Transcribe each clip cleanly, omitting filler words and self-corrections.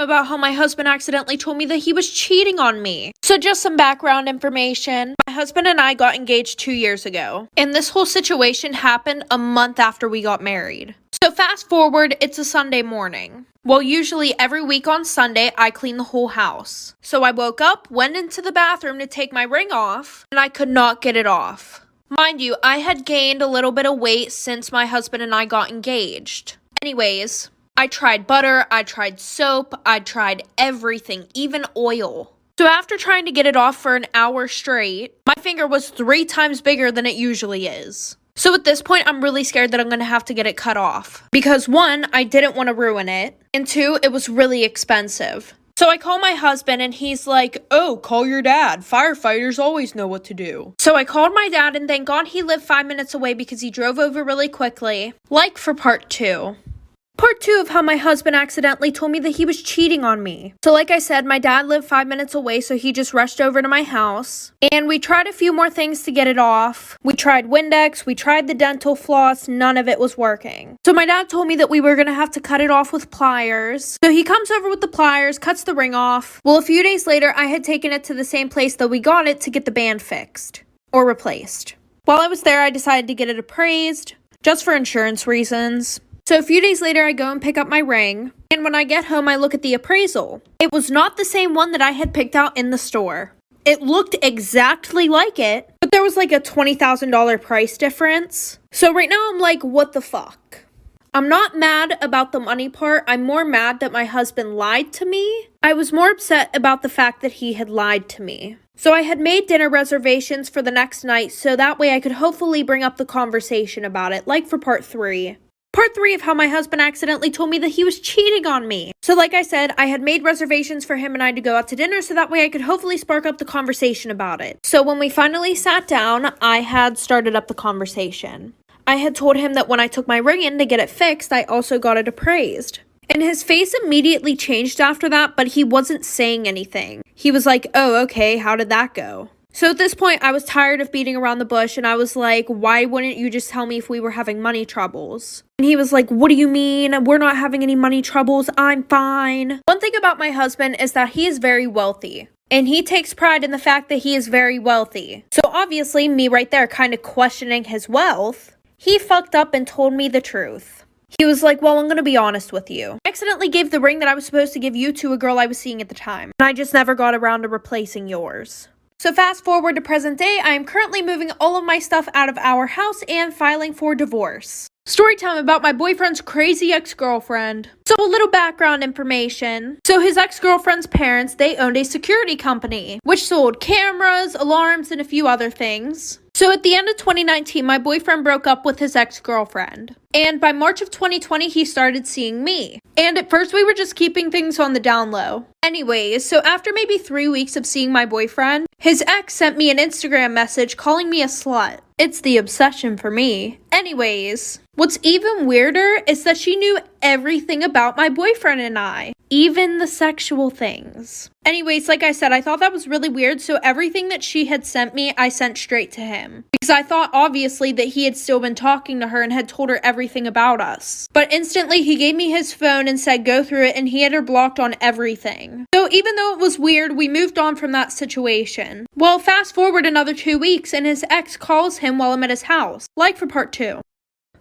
about how my husband accidentally told me that he was cheating on me. So just some background information. My husband and I got engaged 2 years ago, and this whole situation happened a month after we got married. So fast forward, it's a Sunday morning. Well, usually every week on Sunday, I clean the whole house. So I woke up, went into the bathroom to take my ring off, and I could not get it off. Mind you, I had gained a little bit of weight since my husband and I got engaged. Anyways, I tried butter, I tried soap, I tried everything, even oil. So after trying to get it off for an hour straight, my finger was 3 times bigger than it usually is. So at this point, I'm really scared that I'm going to have to get it cut off. Because 1, I didn't want to ruin it, and 2, it was really expensive. So I call my husband and he's like, "Oh, call your dad. Firefighters always know what to do." So I called my dad and thank God he lived 5 minutes away because he drove over really quickly. Like for part 2. Part 2 of how my husband accidentally told me that he was cheating on me. So like I said, my dad lived 5 minutes away, so he just rushed over to my house. And we tried a few more things to get it off. We tried Windex, we tried the dental floss, none of it was working. So my dad told me that we were going to have to cut it off with pliers. So he comes over with the pliers, cuts the ring off. Well, a few days later, I had taken it to the same place that we got it to get the band fixed. Or replaced. While I was there, I decided to get it appraised, just for insurance reasons. So a few days later, I go and pick up my ring, and when I get home, I look at the appraisal. It was not the same one that I had picked out in the store. It looked exactly like it, but there was like a $20,000 price difference. So right now, I'm like, what the fuck? I'm not mad about the money part. I'm more mad that my husband lied to me. I was more upset about the fact that he had lied to me. So I had made dinner reservations for the next night, so that way I could hopefully bring up the conversation about it, like for part 3. Part 3 of how my husband accidentally told me that he was cheating on me. So like I said, I had made reservations for him and I to go out to dinner so that way I could hopefully spark up the conversation about it. So when we finally sat down, I had started up the conversation. I had told him that when I took my ring in to get it fixed, I also got it appraised. And his face immediately changed after that, but he wasn't saying anything. He was like, "Oh, okay, how did that go?" So at this point, I was tired of beating around the bush, and I was like, "Why wouldn't you just tell me if we were having money troubles?" And he was like, "What do you mean? We're not having any money troubles. I'm fine." One thing about my husband is that he is very wealthy, and he takes pride in the fact that he is very wealthy. So obviously, me right there kind of questioning his wealth, he fucked up and told me the truth. He was like, "Well, I'm going to be honest with you. I accidentally gave the ring that I was supposed to give you to a girl I was seeing at the time, and I just never got around to replacing yours." So fast forward to present day, I am currently moving all of my stuff out of our house and filing for divorce. Story time about my boyfriend's crazy ex-girlfriend. So a little background information. So his ex-girlfriend's parents, they owned a security company, which sold cameras, alarms, and a few other things. So at the end of 2019, my boyfriend broke up with his ex-girlfriend. And by March of 2020, he started seeing me. And at first, we were just keeping things on the down low. Anyways, so after maybe 3 weeks of seeing my boyfriend, his ex sent me an Instagram message calling me a slut. It's the obsession for me. Anyways, what's even weirder is that she knew everything about my boyfriend and I. Even the sexual things. Anyways, like I said, I thought that was really weird, so everything that she had sent me, I sent straight to him. Because I thought, obviously, that he had still been talking to her and had told her everything about us. But instantly, he gave me his phone and said go through it, and he had her blocked on everything. So even though it was weird, we moved on from that situation. Well, fast forward another 2 weeks, and his ex calls him while I'm at his house. Like for part 2.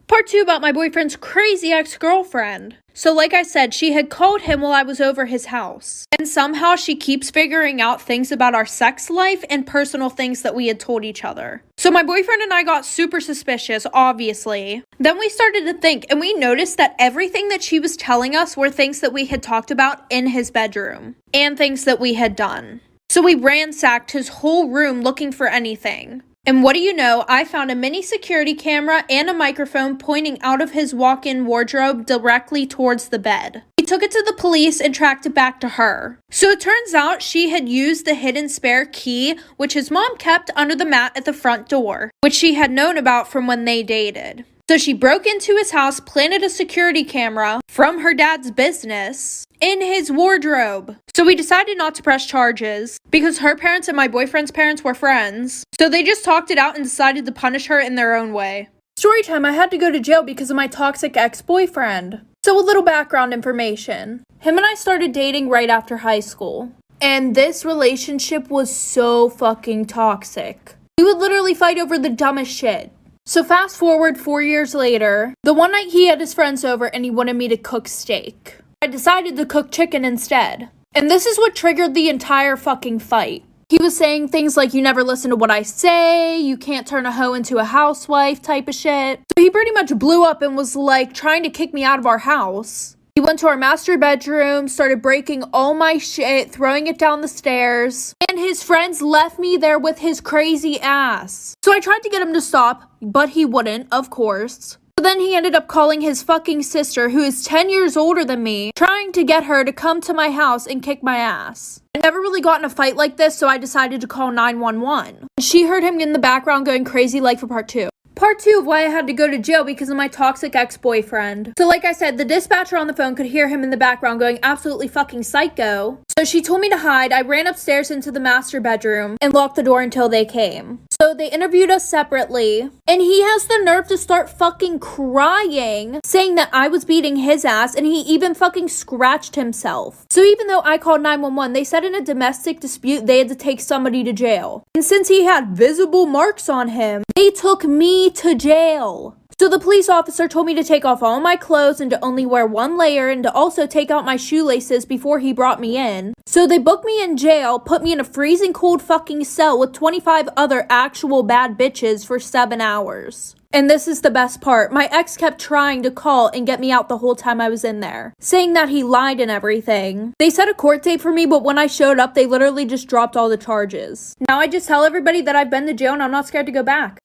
Part 2 about my boyfriend's crazy ex-girlfriend. So like I said, she had called him while I was over his house. And somehow she keeps figuring out things about our sex life and personal things that we had told each other. So my boyfriend and I got super suspicious, obviously. Then we started to think, and we noticed that everything that she was telling us were things that we had talked about in his bedroom. And things that we had done. So we ransacked his whole room looking for anything. And what do you know, I found a mini security camera and a microphone pointing out of his walk-in wardrobe directly towards the bed. He took it to the police and tracked it back to her. So it turns out she had used the hidden spare key, which his mom kept under the mat at the front door, which she had known about from when they dated. So she broke into his house, planted a security camera from her dad's business in his wardrobe. So we decided not to press charges because her parents and my boyfriend's parents were friends. So they just talked it out and decided to punish her in their own way. Story time, I had to go to jail because of my toxic ex-boyfriend. So a little background information. Him and I started dating right after high school. And this relationship was so fucking toxic. We would literally fight over the dumbest shit. So fast forward 4 years later, the one night he had his friends over and he wanted me to cook steak. I decided to cook chicken instead. And this is what triggered the entire fucking fight. He was saying things like, you never listen to what I say, you can't turn a hoe into a housewife type of shit. So he pretty much blew up and was like trying to kick me out of our house. He went to our master bedroom, started breaking all my shit, throwing it down the stairs, and his friends left me there with his crazy ass. So I tried to get him to stop, but he wouldn't, of course. So then he ended up calling his fucking sister, who is 10 years older than me, trying to get her to come to my house and kick my ass. I never really got in a fight like this, so I decided to call 911. She heard him in the background going crazy like for part 2. Part 2 of why I had to go to jail because of my toxic ex-boyfriend. So like I said, the dispatcher on the phone could hear him in the background going absolutely fucking psycho. So she told me to hide. I ran upstairs into the master bedroom and locked the door until they came. So they interviewed us separately, and he has the nerve to start fucking crying, saying that I was beating his ass, and he even fucking scratched himself. So even though I called 911, they said in a domestic dispute they had to take somebody to jail. And since he had visible marks on him, they took me to jail. So the police officer told me to take off all my clothes and to only wear one layer and to also take out my shoelaces before he brought me in. So they booked me in jail, put me in a freezing cold fucking cell with 25 other actual bad bitches for 7 hours. And this is the best part. My ex kept trying to call and get me out the whole time I was in there, saying that he lied and everything. They set a court date for me, but when I showed up, they literally just dropped all the charges. Now I just tell everybody that I've been to jail and I'm not scared to go back.